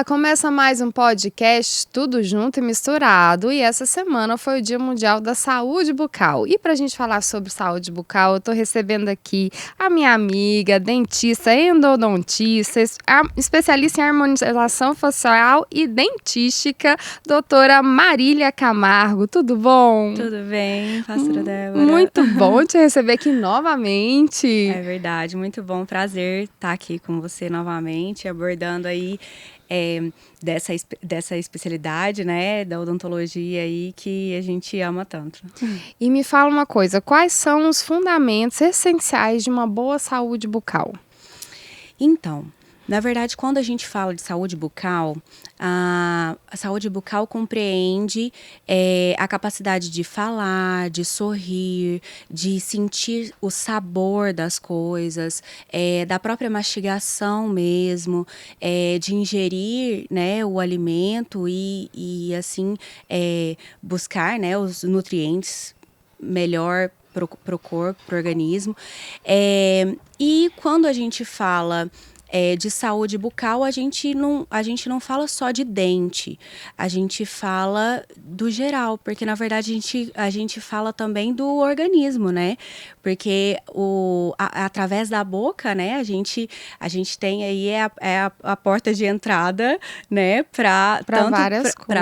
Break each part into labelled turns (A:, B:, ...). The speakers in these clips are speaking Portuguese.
A: começa mais um podcast, tudo junto e misturado. E essa semana foi o Dia Mundial da Saúde Bucal. E para a gente falar sobre saúde bucal, eu estou recebendo aqui a minha amiga, dentista, endodontista, especialista em harmonização facial e dentística, doutora Marília Camargo. Tudo bom?
B: Tudo bem, pastora Débora?
A: Muito bom te receber aqui novamente.
B: É verdade, muito bom, prazer estar aqui com você novamente, abordando aí dessa especialidade, né, da odontologia aí que a gente ama tanto.
A: E me fala uma coisa, quais são os fundamentos essenciais de uma boa saúde bucal?
B: Então, na verdade, quando a gente fala de saúde bucal, a saúde bucal compreende a capacidade de falar, de sorrir, de sentir o sabor das coisas, da própria mastigação mesmo, de ingerir, né, o alimento e assim, buscar, né, os nutrientes melhor para o corpo, para o organismo. E quando a gente fala de saúde bucal, a gente não fala só de dente, a gente fala do geral, porque na verdade a gente fala também do organismo, né? Porque através da boca, né, a gente tem aí a porta de entrada, né, para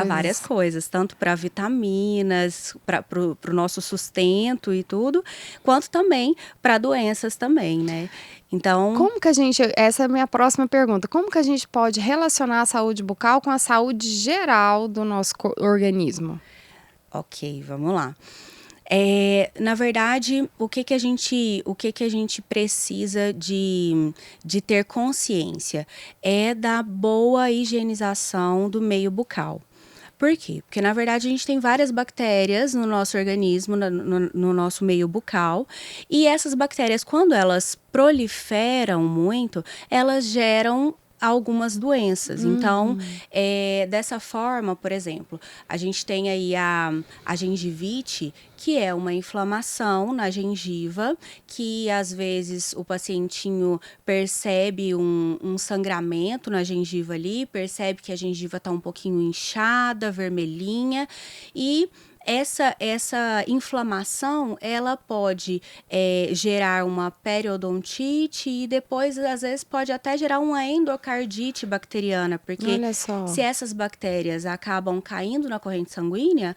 B: várias coisas, tanto para vitaminas, para o nosso sustento e tudo, quanto também para doenças também, né? Então,
A: essa é a minha próxima pergunta, como que a gente pode relacionar a saúde bucal com a saúde geral do nosso organismo?
B: Ok, vamos lá. Na verdade, o que a gente precisa de ter consciência é da boa higienização do meio bucal. Por quê? Porque, na verdade, a gente tem várias bactérias no nosso organismo, no nosso meio bucal, e essas bactérias, quando elas proliferam muito, elas geram algumas doenças. Então, dessa forma, por exemplo, a gente tem aí a gengivite, que é uma inflamação na gengiva, que às vezes o pacientinho percebe um sangramento na gengiva ali, percebe que a gengiva está um pouquinho inchada, vermelhinha, e essa inflamação, ela pode gerar uma periodontite e depois, às vezes, pode até gerar uma endocardite bacteriana, porque se essas bactérias acabam caindo na corrente sanguínea,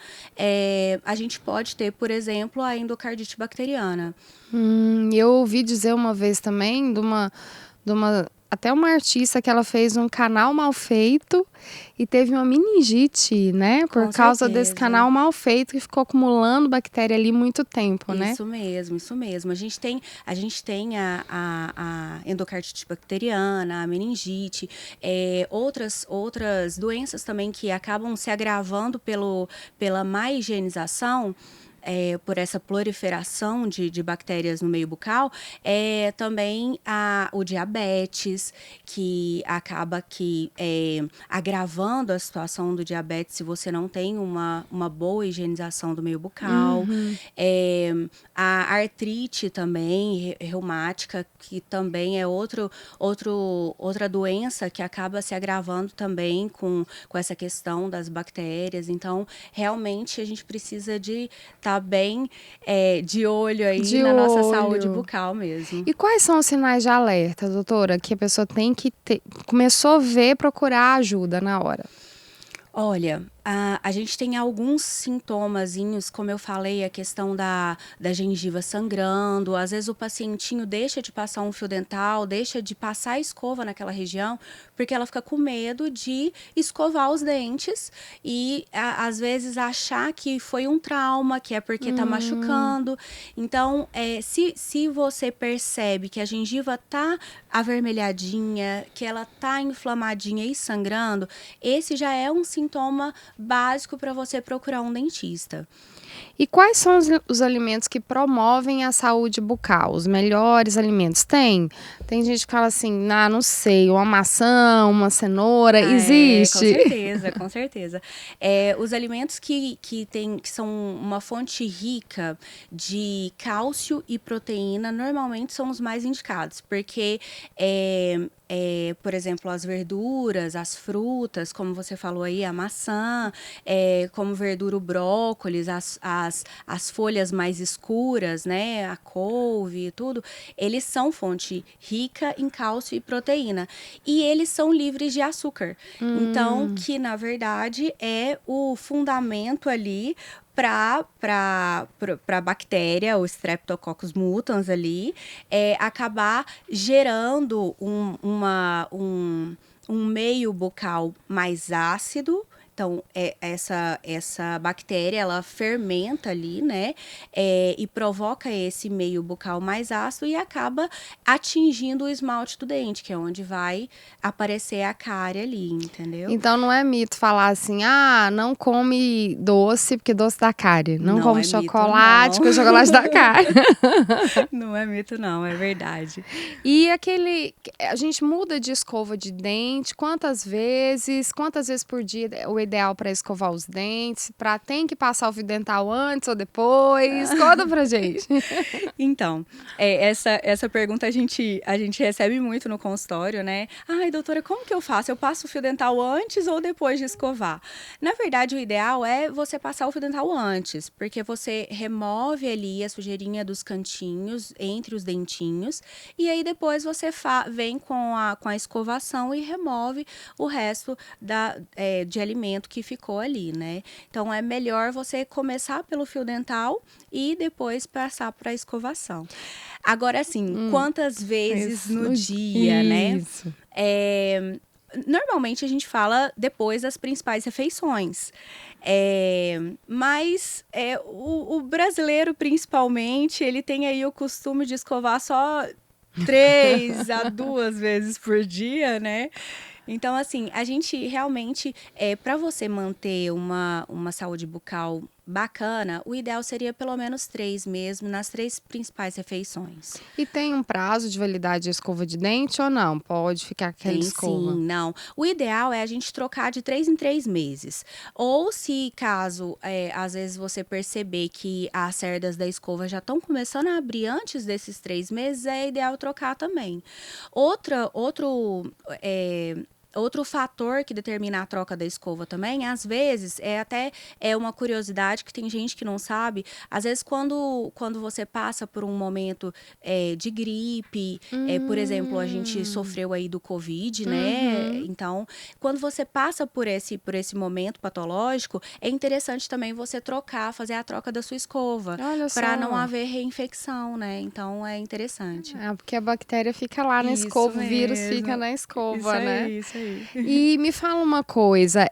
B: a gente pode ter, por exemplo, a endocardite bacteriana.
A: Eu ouvi dizer uma vez também até uma artista que ela fez um canal mal feito e teve uma meningite, né? Por causa desse canal mal feito que ficou acumulando bactéria ali muito tempo, né?
B: Isso mesmo. A gente tem a endocardite bacteriana, a meningite, outras doenças também que acabam se agravando pela má higienização. Por essa proliferação de bactérias no meio bucal, também o diabetes, que acaba agravando a situação do diabetes se você não tem uma boa higienização do meio bucal. A artrite também, reumática, que também é outra doença que acaba se agravando também com essa questão das bactérias. Então, realmente, a gente precisa de estar bem de olho aí na nossa saúde bucal mesmo.
A: E quais são os sinais de alerta, doutora, que a pessoa tem que ter? Começou a ver, procurar ajuda na hora?
B: Olha, a gente tem alguns sintomazinhos, como eu falei, a questão da gengiva sangrando, às vezes o pacientinho deixa de passar um fio dental, deixa de passar a escova naquela região, porque ela fica com medo de escovar os dentes e às vezes achar que foi um trauma, que é porque está machucando. Então, se você percebe que a gengiva está avermelhadinha, que ela está inflamadinha e sangrando, esse já é um sintoma básico para você procurar um dentista.
A: E quais são os alimentos que promovem a saúde bucal? Os melhores alimentos? Tem gente que fala assim, não sei, uma maçã, uma cenoura, existe?
B: Com certeza. Os alimentos que são uma fonte rica de cálcio e proteína, normalmente são os mais indicados, porque por exemplo, as verduras, as frutas, como você falou aí, a maçã, como verdura o brócolis, as folhas mais escuras, né, a couve e tudo, eles são fonte rica em cálcio e proteína. E eles são livres de açúcar. Então, que na verdade é o fundamento ali para a bactéria, o Streptococcus mutans ali, acabar gerando um meio bucal mais ácido. Então, essa bactéria, ela fermenta ali, né? E provoca esse meio bucal mais ácido e acaba atingindo o esmalte do dente, que é onde vai aparecer a cárie ali, entendeu?
A: Então não é mito falar assim, não come doce, porque doce dá cárie. Não
B: Não
A: come
B: é mito,
A: chocolate,
B: não.
A: porque chocolate dá cárie.
B: Não é mito, não, é verdade.
A: E a gente muda de escova de dente, quantas vezes por dia é o ideal para escovar os dentes? Tem que passar o fio dental antes ou depois? Conta pra gente.
B: Então, essa pergunta a gente recebe muito no consultório, né? Ai, doutora, como que eu faço? Eu passo o fio dental antes ou depois de escovar? Na verdade, o ideal é você passar o fio dental antes, porque você remove ali a sujeirinha dos cantinhos, entre os dentinhos, e aí depois você vem com a escovação e remove o resto de alimento que ficou ali, né? Então, é melhor você começar pelo fio dental e depois passar para a escovação. Agora, assim, quantas vezes no dia, né?
A: Isso.
B: Normalmente a gente fala depois das principais refeições. Mas o brasileiro, principalmente, ele tem aí o costume de escovar só 3 a 2 vezes por dia, né? Então, assim, a gente realmente, para você manter uma saúde bucal bacana, o ideal seria pelo menos 3 mesmo, nas 3 principais refeições.
A: E tem um prazo de validade de escova de dente ou não? Pode ficar aquela
B: Tem
A: escova?
B: sim, não. O ideal é a gente trocar de 3 em 3 meses. Ou se caso, às vezes você perceber que as cerdas da escova já estão começando a abrir antes desses 3 meses, é ideal trocar também. Outro fator que determina a troca da escova também, às vezes, é uma curiosidade que tem gente que não sabe. Às vezes, quando você passa por um momento de gripe, por exemplo, a gente sofreu aí do Covid, né? Então, quando você passa por esse momento patológico, é interessante também você fazer a troca da sua escova, para não haver reinfecção, né? Então, é interessante.
A: Porque a bactéria fica lá na escova, o vírus fica na escova, né?
B: Isso aí.
A: E me fala uma coisa,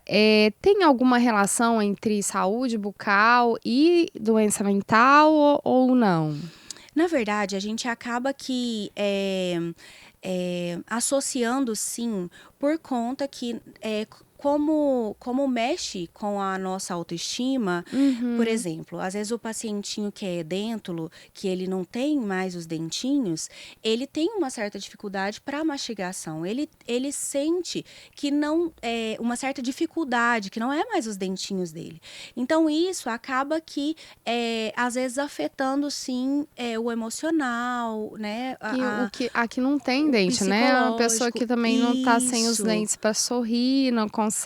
A: tem alguma relação entre saúde bucal e doença mental ou não?
B: Na verdade, a gente acaba que associando sim, por conta que como mexe com a nossa autoestima, por exemplo, às vezes o pacientinho que é edêntulo, que ele não tem mais os dentinhos, ele tem uma certa dificuldade para mastigação. Ele sente que não uma certa dificuldade, que não é mais os dentinhos dele. Então, isso acaba que às vezes afetando sim o emocional, né?
A: Aqui não tem dente, né? Uma pessoa que também não tá sem os
B: Isso.
A: dentes para sorrir, não consegue.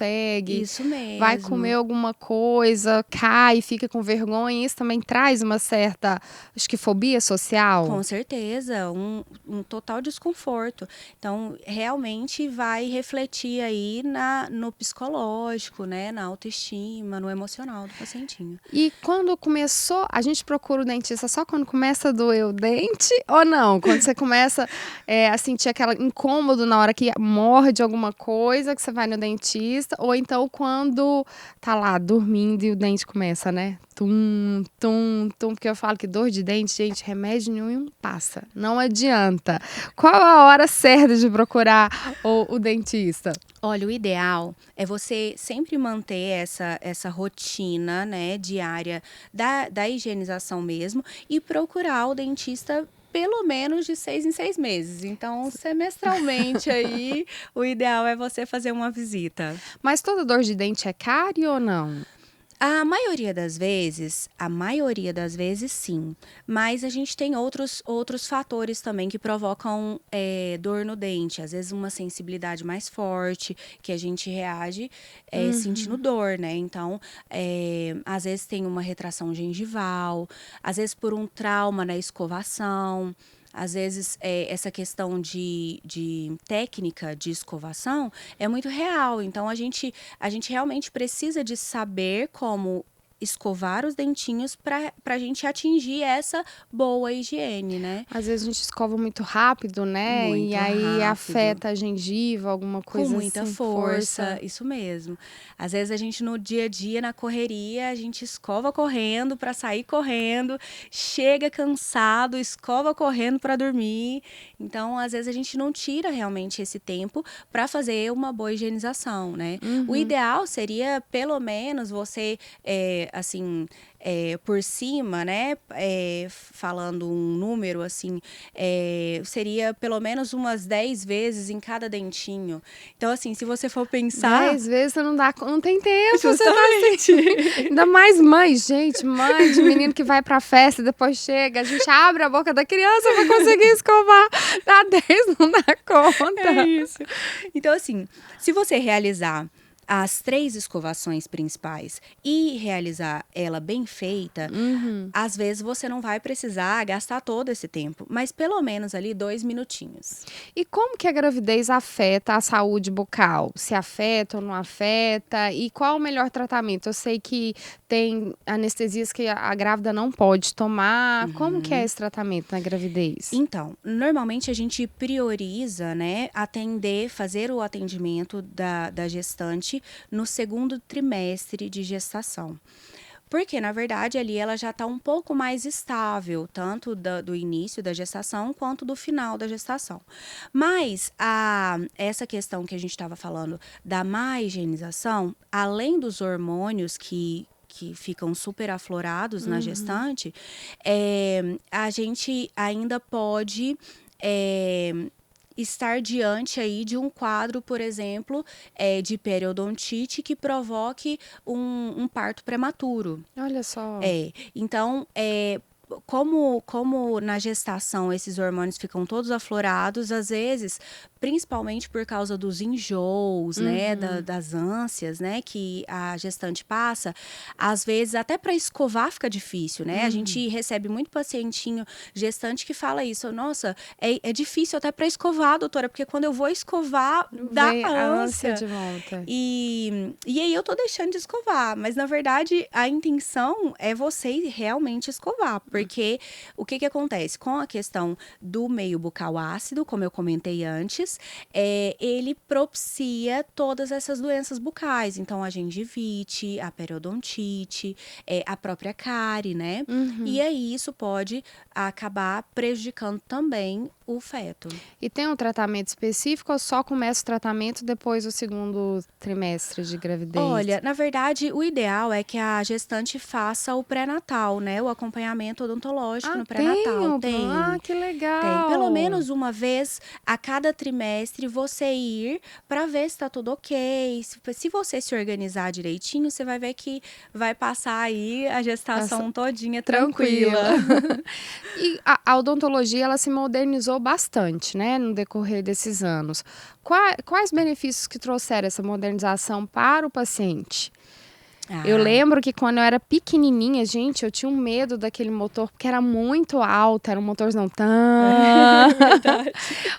B: Isso mesmo.
A: Vai comer alguma coisa, cai, fica com vergonha. Isso também traz uma certa, acho que fobia social.
B: Com certeza, um total desconforto. Então, realmente vai refletir aí no psicológico, né? Na autoestima, no emocional do pacientinho.
A: E quando começou, a gente procura o dentista só quando começa a doer o dente ou não? Quando você começa a sentir aquele incômodo na hora que morde alguma coisa, que você vai no dentista, ou então quando tá lá dormindo e o dente começa, né? Tum, tum, tum, porque eu falo que dor de dente, gente, remédio nenhum passa, não adianta. Qual a hora certa de procurar o dentista?
B: Olha, o ideal é você sempre manter essa rotina, né, diária da higienização mesmo e procurar o dentista pelo menos de 6 em 6 meses. Então, semestralmente aí, o ideal é você fazer uma visita.
A: Mas toda dor de dente é cárie ou não?
B: A maioria das vezes sim, mas a gente tem outros fatores também que provocam dor no dente, às vezes uma sensibilidade mais forte, que a gente reage sentindo dor, né? Então, às vezes tem uma retração gengival, às vezes por um trauma na escovação. Às vezes, essa questão de técnica de escovação é muito real. Então, a gente realmente precisa de saber como escovar os dentinhos para a gente atingir essa boa higiene, né?
A: Às vezes a gente escova muito rápido, né? E
B: Muito
A: aí
B: rápido.
A: afeta a gengiva, alguma
B: Com
A: coisa
B: muita
A: assim,
B: força, isso mesmo. Às vezes a gente no dia a dia, na correria, a gente escova correndo para sair correndo, chega cansado, escova correndo para dormir. Então, às vezes a gente não tira realmente esse tempo para fazer uma boa higienização, né? O ideal seria pelo menos você, assim, por cima, né? Falando um número assim, seria pelo menos umas 10 vezes em cada dentinho. Então, assim, se você for pensar.
A: 10 vezes você não tem tempo,
B: Justamente.
A: ainda mais mãe, gente, mãe de menino que vai pra festa e depois chega, a gente abre a boca da criança pra conseguir escovar. Dá 10, não dá conta.
B: É isso. Então, assim, se você realizar as 3 escovações principais e realizar ela bem feita, às vezes você não vai precisar gastar todo esse tempo, mas pelo menos ali 2 minutinhos.
A: E como que a gravidez afeta a saúde bucal? Se afeta ou não afeta? E qual o melhor tratamento? Eu sei que tem anestesias que a grávida não pode tomar. Como que é esse tratamento na gravidez?
B: Então, normalmente a gente prioriza, né, fazer o atendimento da gestante no segundo trimestre de gestação. Porque, na verdade, ali ela já está um pouco mais estável, tanto do início da gestação quanto do final da gestação. Mas essa questão que a gente estava falando da má higienização, além dos hormônios que ficam super aflorados na gestante, a gente ainda pode estar diante aí de um quadro, por exemplo, de periodontite que provoque um parto prematuro.
A: Olha só.
B: Então, como na gestação esses hormônios ficam todos aflorados, às vezes, principalmente por causa dos enjoos, né, das ânsias, né, que a gestante passa, às vezes até para escovar fica difícil, né? A gente recebe muito pacientinho gestante que fala isso, nossa, é difícil até para escovar, doutora, porque quando eu vou escovar, dá
A: Vem a
B: ânsia.
A: de volta.
B: E aí eu tô deixando de escovar, mas na verdade a intenção é você realmente escovar, porque o que acontece? Com a questão do meio bucal ácido, como eu comentei antes, ele propicia todas essas doenças bucais, então a gengivite, a periodontite, a própria cárie, né? E aí isso pode acabar prejudicando também o feto.
A: E tem um tratamento específico ou só começa o tratamento depois do segundo trimestre de gravidez?
B: Olha, na verdade, o ideal é que a gestante faça o pré-natal, né? O acompanhamento odontológico no pré-natal.
A: Tem. Ah, que legal.
B: Tem. Pelo menos uma vez a cada trimestre você ir para ver se tá tudo ok. Se você se organizar direitinho, você vai ver que vai passar aí a gestação todinha tranquila.
A: E a odontologia, ela se modernizou bastante, né, no decorrer desses anos. Quais benefícios que trouxeram essa modernização para o paciente? Eu lembro que quando eu era pequenininha, gente, eu tinha um medo daquele motor, porque era muito alto, era um motorzão tão...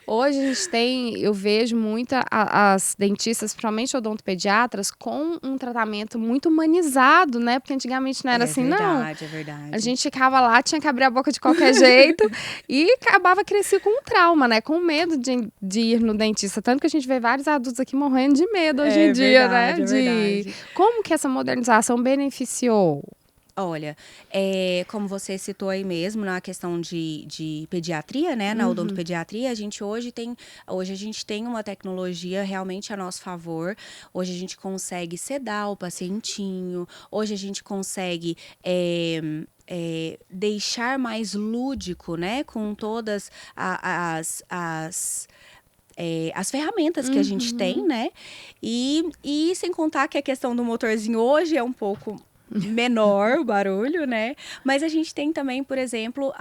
A: Hoje a gente eu vejo muito as dentistas, principalmente odontopediatras, com um tratamento muito humanizado, né? Porque antigamente não era assim, não.
B: É verdade.
A: A gente ficava lá, tinha que abrir a boca de qualquer jeito e acabava crescendo com um trauma, né? Com medo de ir no dentista. Tanto que a gente vê vários adultos aqui morrendo de medo hoje em dia, né?
B: Verdade.
A: Como que essa modernização beneficiou?
B: Olha, como você citou aí mesmo, na questão de pediatria, né, na odontopediatria, hoje a gente tem uma tecnologia realmente a nosso favor. Hoje a gente consegue sedar o pacientinho, hoje a gente consegue deixar mais lúdico, né, com todas as ferramentas que a gente tem, né? E sem contar que a questão do motorzinho hoje é um pouco menor o barulho, né? Mas a gente tem também, por exemplo,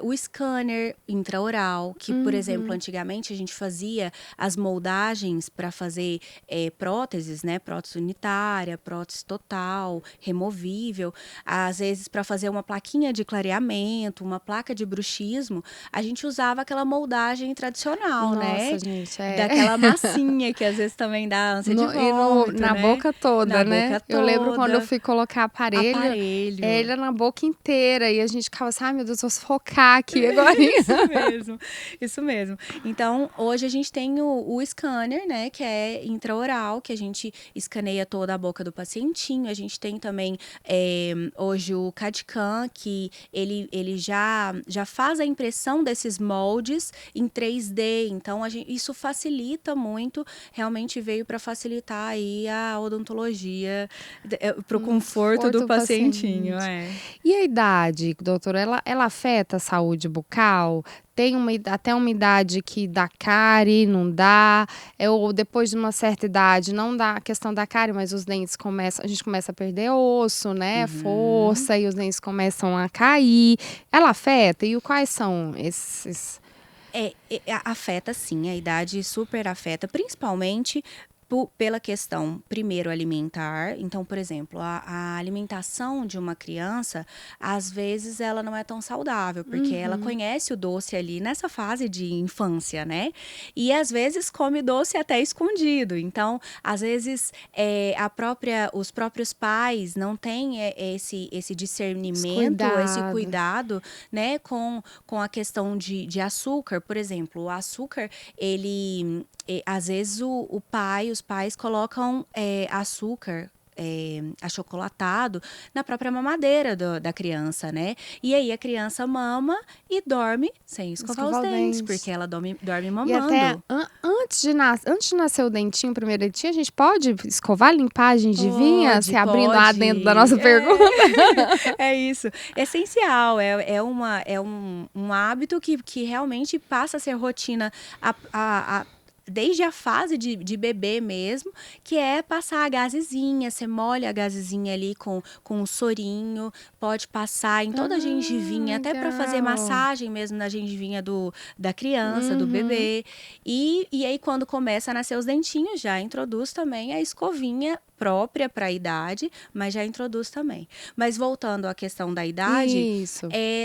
B: o scanner intraoral, que, por exemplo, antigamente a gente fazia as moldagens para fazer próteses, né? Prótese unitária, prótese total, removível. Às vezes, para fazer uma plaquinha de clareamento, uma placa de bruxismo, a gente usava aquela moldagem tradicional,
A: Nossa,
B: né?
A: gente,
B: Daquela massinha que às vezes também dá ânsia de vômito,
A: na
B: né?
A: boca toda,
B: Na
A: né?
B: boca
A: Eu lembro quando eu
B: toda.
A: fui colocar aparelho,
B: Aparelho.
A: ele na boca inteira, e a gente ficava assim, ai meu Deus, vou sufocar aqui agora.
B: Isso mesmo, isso mesmo. Então, hoje a gente tem o scanner, né, que é intraoral, que a gente escaneia toda a boca do pacientinho. A gente tem também, hoje, o CAD/CAM, que ele já faz a impressão desses moldes em 3D. Então, isso facilita muito, realmente veio para facilitar aí a odontologia, para o conforto do pacientinho.
A: E a idade, doutora, ela afeta a saúde bucal? Tem até uma idade que dá cárie, não dá, ou depois de uma certa idade não dá a questão da cárie, mas os dentes a gente começa a perder osso, né, força, e os dentes começam a cair. Ela afeta? E quais são esses?
B: Afeta sim, a idade super afeta, principalmente pela questão, primeiro, alimentar. Então, por exemplo, a alimentação de uma criança, às vezes, ela não é tão saudável, porque ela conhece o doce ali nessa fase de infância, né? E, às vezes, come doce até escondido. Então, às vezes, os próprios pais não têm esse discernimento, esse cuidado, né, com a questão de açúcar. Por exemplo, o açúcar, às vezes os pais colocam açúcar achocolatado na própria mamadeira da criança, né? E aí a criança mama e dorme sem escovar os dentes, porque ela dorme mamando.
A: E até antes de nascer o dentinho, o primeiro dentinho, a gente pode escovar, limpar a gengivinha? Se abrindo lá dentro da nossa pergunta.
B: É isso. Essencial. É um hábito que realmente passa a ser rotina desde a fase de bebê mesmo, que é passar a gazezinha. Você molha a gazezinha ali com um sorinho, pode passar em toda a gengivinha, até para fazer massagem mesmo na gengivinha da criança, do bebê. E aí, quando começa a nascer os dentinhos, já introduz também a escovinha própria para a idade, mas já introduz também. Mas voltando à questão da idade,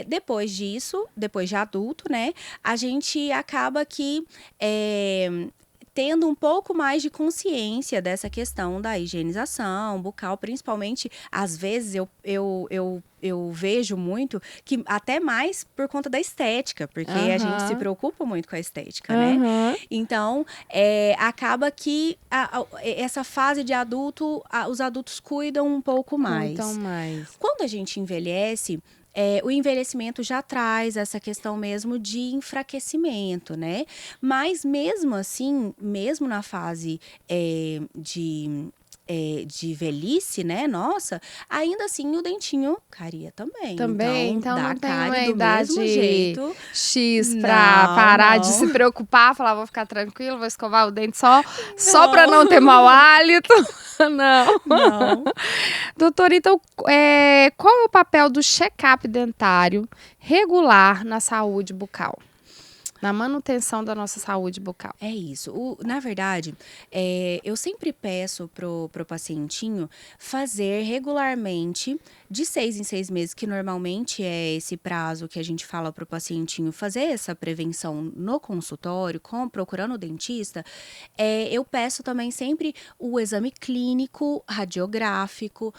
B: depois disso, depois de adulto, né, a gente acaba que tendo um pouco mais de consciência dessa questão da higienização bucal, principalmente, às vezes, eu vejo muito, que até mais por conta da estética, porque a gente se preocupa muito com a estética, né? Então, acaba que essa fase de adulto, os adultos cuidam um pouco mais. Quando a gente envelhece, o envelhecimento já traz essa questão mesmo de enfraquecimento, né? Mas mesmo assim, mesmo na fase de velhice, né? Nossa, ainda assim o dentinho caria também.
A: Então
B: dá
A: não tem
B: cárie
A: uma
B: do
A: idade
B: mesmo jeito.
A: X pra parar de se preocupar, falar, vou ficar tranquilo, vou escovar o dente só pra não ter mau hálito. Não. Doutora, então, qual é o papel do check-up dentário regular na saúde bucal? Na manutenção da nossa saúde bucal.
B: É isso. Na verdade, eu sempre peço pro pacientinho fazer regularmente, de 6 em 6 meses, que normalmente é esse prazo que a gente fala pro pacientinho fazer essa prevenção no consultório, procurando o dentista. Eu peço também sempre o exame clínico, radiográfico,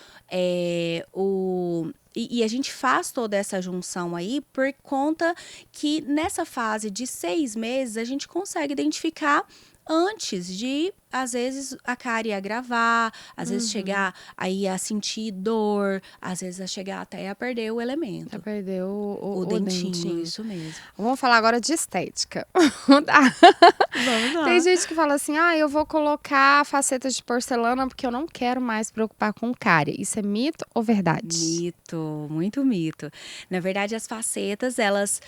B: e a gente faz toda essa junção aí por conta que nessa fase de 6 meses a gente consegue identificar antes de, às vezes, a cárie agravar, às vezes chegar aí a sentir dor, às vezes a chegar até a perder o elemento.
A: A perder o
B: dentinho, isso mesmo.
A: Vamos falar agora de estética.
B: Vamos lá.
A: Tem gente que fala assim, eu vou colocar facetas de porcelana porque eu não quero mais preocupar com cárie. Isso é mito ou verdade?
B: Mito, muito mito. Na verdade, as facetas, elas...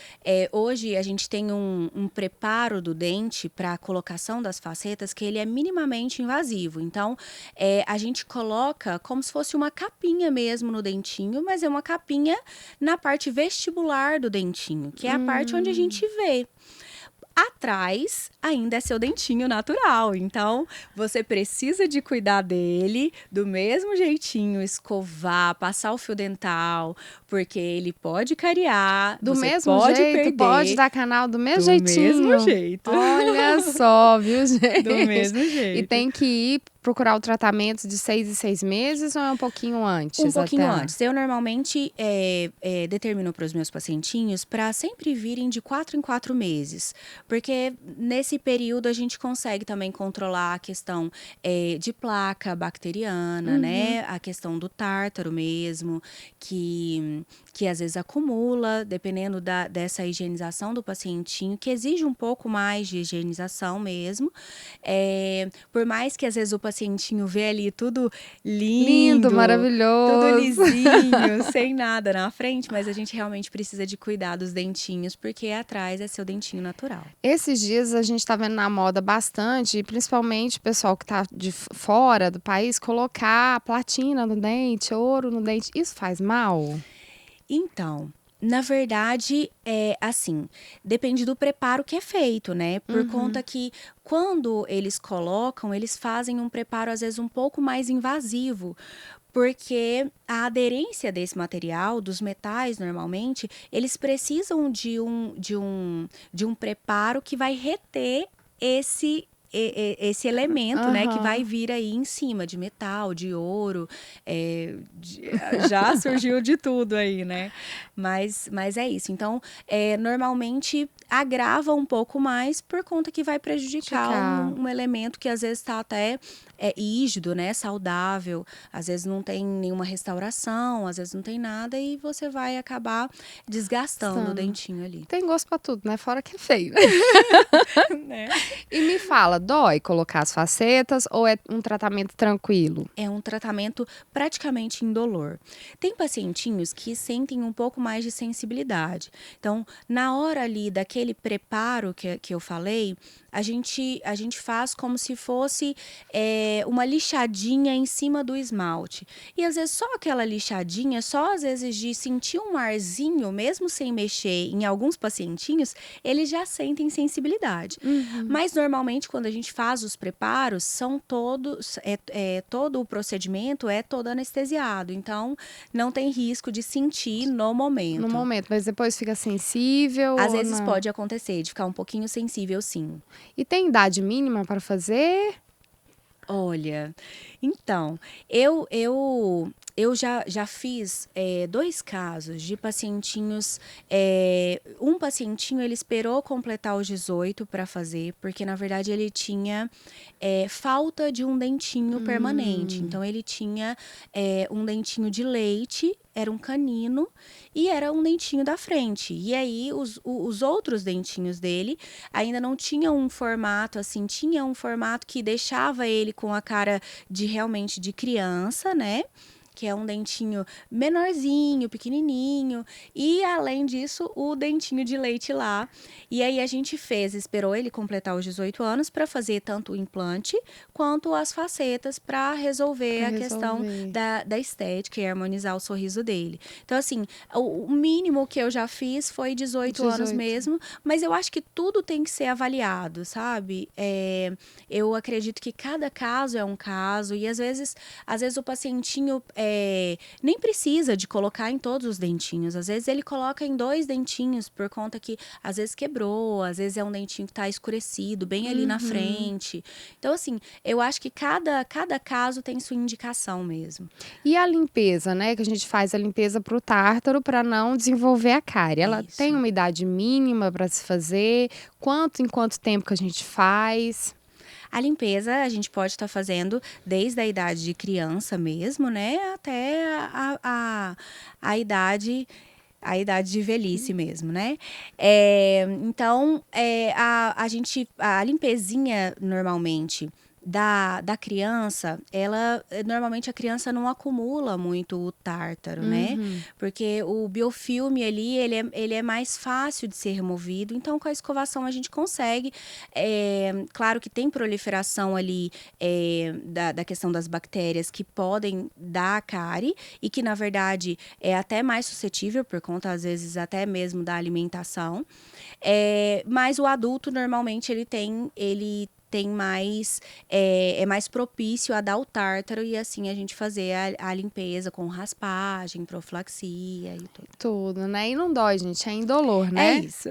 B: hoje, a gente tem um preparo do dente para a colocação das facetas que ele é minimamente minimamente invasivo. Então, a gente coloca como se fosse uma capinha mesmo no dentinho, mas é uma capinha na parte vestibular do dentinho, que é a parte onde a gente vê. Atrás ainda é seu dentinho natural, então você precisa de cuidar dele do mesmo jeitinho, escovar, passar o fio dental, porque ele pode cariar,
A: Do
B: você
A: mesmo
B: pode
A: jeito, pode
B: perder
A: dar canal do mesmo
B: do
A: jeitinho.
B: mesmo jeito.
A: Olha só, viu, gente?
B: Do mesmo
A: E
B: jeito.
A: tem que ir procurar o tratamento de 6 em 6 meses ou é um pouquinho antes?
B: Um pouquinho
A: até?
B: antes. Eu normalmente determino para os meus pacientinhos para sempre virem de 4 em 4 meses. Porque nesse período a gente consegue também controlar a questão de placa bacteriana, né? A questão do tártaro mesmo, que às vezes acumula, dependendo dessa higienização do pacientinho, que exige um pouco mais de higienização mesmo. Por mais que às vezes o pacientinho vê ali tudo lindo,
A: maravilhoso.
B: tudo lisinho, sem nada na frente, mas a gente realmente precisa de cuidar dos dentinhos, porque atrás é seu dentinho natural.
A: Esses dias a gente tá vendo na moda bastante, principalmente o pessoal que tá de fora do país, colocar platina no dente, ouro no dente. Isso faz mal?
B: Então, na verdade, assim, depende do preparo que é feito, né? Por conta que quando eles colocam, eles fazem um preparo às vezes um pouco mais invasivo. Porque a aderência desse material, dos metais normalmente, eles precisam de um preparo que vai reter esse elemento, né, que vai vir aí em cima de metal, de ouro, já surgiu de tudo aí, né? Mas é isso. Então, normalmente agrava um pouco mais por conta que vai prejudicar um elemento que às vezes está até rígido, né, saudável, às vezes não tem nenhuma restauração, às vezes não tem nada e você vai acabar desgastando o dentinho ali.
A: Tem gosto pra tudo, né? Fora que é feio. Né? E me fala, dói colocar as facetas ou é um tratamento tranquilo?
B: É um tratamento praticamente indolor. Tem pacientinhos que sentem um pouco mais de sensibilidade. Então, na hora ali daquele preparo que eu falei, a gente faz como se fosse uma lixadinha em cima do esmalte. E às vezes só aquela lixadinha, só às vezes de sentir um arzinho, mesmo sem mexer, em alguns pacientinhos, eles já sentem sensibilidade. Mas normalmente quando a gente faz os preparos, são todos, todo o procedimento é todo anestesiado. Então não tem risco de sentir no momento.
A: No momento, mas depois fica sensível?
B: Às
A: ou
B: vezes
A: não?
B: pode acontecer de ficar um pouquinho sensível, sim.
A: E tem idade mínima para fazer?
B: Olha, então, eu já fiz 2 casos de pacientinhos. Um pacientinho, ele esperou completar os 18 para fazer, porque na verdade ele tinha falta de um dentinho permanente. Então, ele tinha um dentinho de leite, era um canino, e era um dentinho da frente. E aí, os outros dentinhos dele ainda não tinham um formato, assim, tinha um formato que deixava ele com a cara realmente de criança, né? Que é um dentinho menorzinho, pequenininho. E, além disso, o dentinho de leite lá. E aí, a gente esperou ele completar os 18 anos para fazer tanto o implante quanto as facetas para resolver a questão da estética e harmonizar o sorriso dele. Então, assim, o mínimo que eu já fiz foi 18 anos mesmo. Mas eu acho que tudo tem que ser avaliado, sabe? Eu acredito que cada caso é um caso. E, às vezes o pacientinho nem precisa de colocar em todos os dentinhos. Às vezes ele coloca em 2 dentinhos por conta que às vezes quebrou, às vezes é um dentinho que está escurecido bem ali na frente. Então, assim, eu acho que cada caso tem sua indicação mesmo.
A: E a limpeza, né? Que a gente faz a limpeza pro tártaro para não desenvolver a cárie. Ela tem uma idade mínima para se fazer? Em quanto tempo que a gente faz?
B: A limpeza a gente pode estar fazendo desde a idade de criança mesmo, né? Até a idade de velhice mesmo, né? Então, a limpezinha normalmente da criança, normalmente a criança não acumula muito o tártaro, né? Porque o biofilme ali, ele é mais fácil de ser removido, então com a escovação a gente consegue. Claro que tem proliferação ali da questão das bactérias que podem dar cárie e que, na verdade, é até mais suscetível por conta, às vezes, até mesmo da alimentação. Mas o adulto, normalmente, ele tem mais, é mais propício a dar o tártaro e assim a gente fazer a limpeza com raspagem, profilaxia e tudo.
A: Tudo, né? E não dói, gente, é indolor,
B: É
A: né?
B: isso.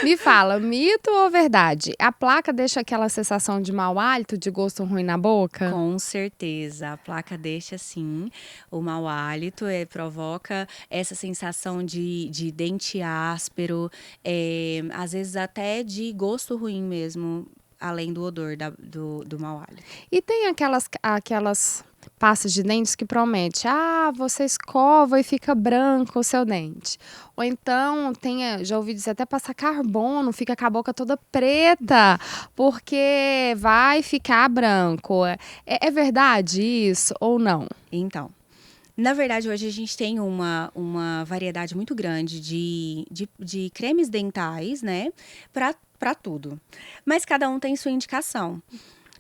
A: Me fala, mito ou verdade? A placa deixa aquela sensação de mau hálito, de gosto ruim na boca?
B: Com certeza, a placa deixa sim o mau hálito, provoca essa sensação de dente áspero, às vezes até de gosto ruim mesmo, além do odor do mau hálito.
A: E tem aquelas pastas de dentes que promete, você escova e fica branco o seu dente. Ou então, já ouvi dizer até passar carbono, fica com a boca toda preta, porque vai ficar branco. É verdade isso ou não?
B: Então, na verdade, hoje a gente tem uma variedade muito grande de cremes dentais, né, para tudo. Mas cada um tem sua indicação.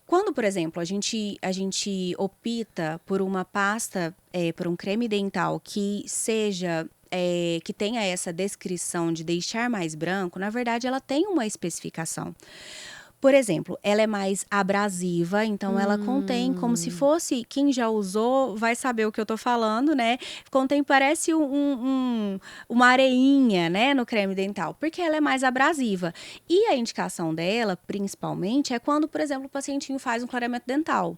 B: Quando, por exemplo, a gente opta por uma pasta, por um creme dental que seja, que tenha essa descrição de deixar mais branco, na verdade, ela tem uma especificação. Por exemplo, ela é mais abrasiva, então ela contém como se fosse, quem já usou vai saber o que eu tô falando, né? Contém, parece uma areinha, né, no creme dental, porque ela é mais abrasiva. E a indicação dela, principalmente, é quando, por exemplo, o pacientinho faz um clareamento dental.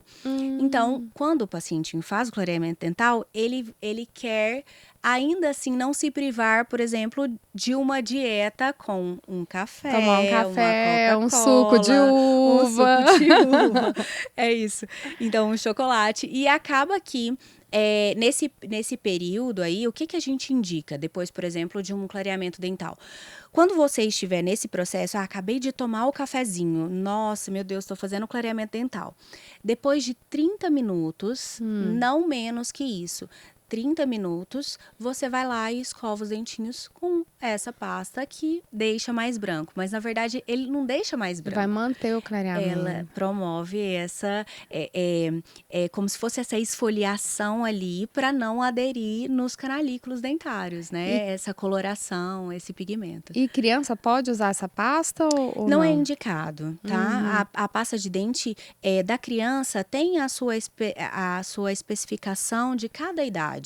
B: Então, quando o pacientinho faz o clareamento dental, ele quer ainda assim não se privar, por exemplo, de uma dieta com um café,
A: Tomar um café,
B: uma
A: um suco de uva.
B: um suco de uva. É isso. Então, um chocolate. E acaba que nesse período aí, o que a gente indica depois, por exemplo, de um clareamento dental? Quando você estiver nesse processo, acabei de tomar o cafezinho, nossa, meu Deus, estou fazendo clareamento dental. Depois de 30 minutos, não menos que isso, 30 minutos, você vai lá e escova os dentinhos com essa pasta que deixa mais branco. Mas, na verdade, ele não deixa mais branco.
A: Vai manter o clareamento.
B: Ela promove essa, como se fosse essa esfoliação ali para não aderir nos canalículos dentários, né? Essa coloração, esse pigmento.
A: E criança pode usar essa pasta ou não?
B: Não é indicado, tá? A pasta de dente da criança tem a sua especificação de cada idade.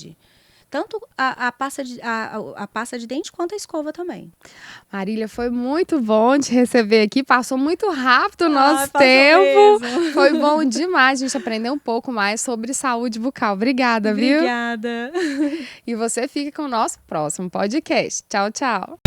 B: Tanto a pasta de dente quanto a escova também.
A: Marília, foi muito bom te receber aqui. Passou muito rápido o nosso tempo.
B: Mesmo.
A: Foi bom demais a gente aprender um pouco mais sobre saúde bucal. Obrigada, viu?
B: Obrigada.
A: E você fica com o nosso próximo podcast. Tchau, tchau.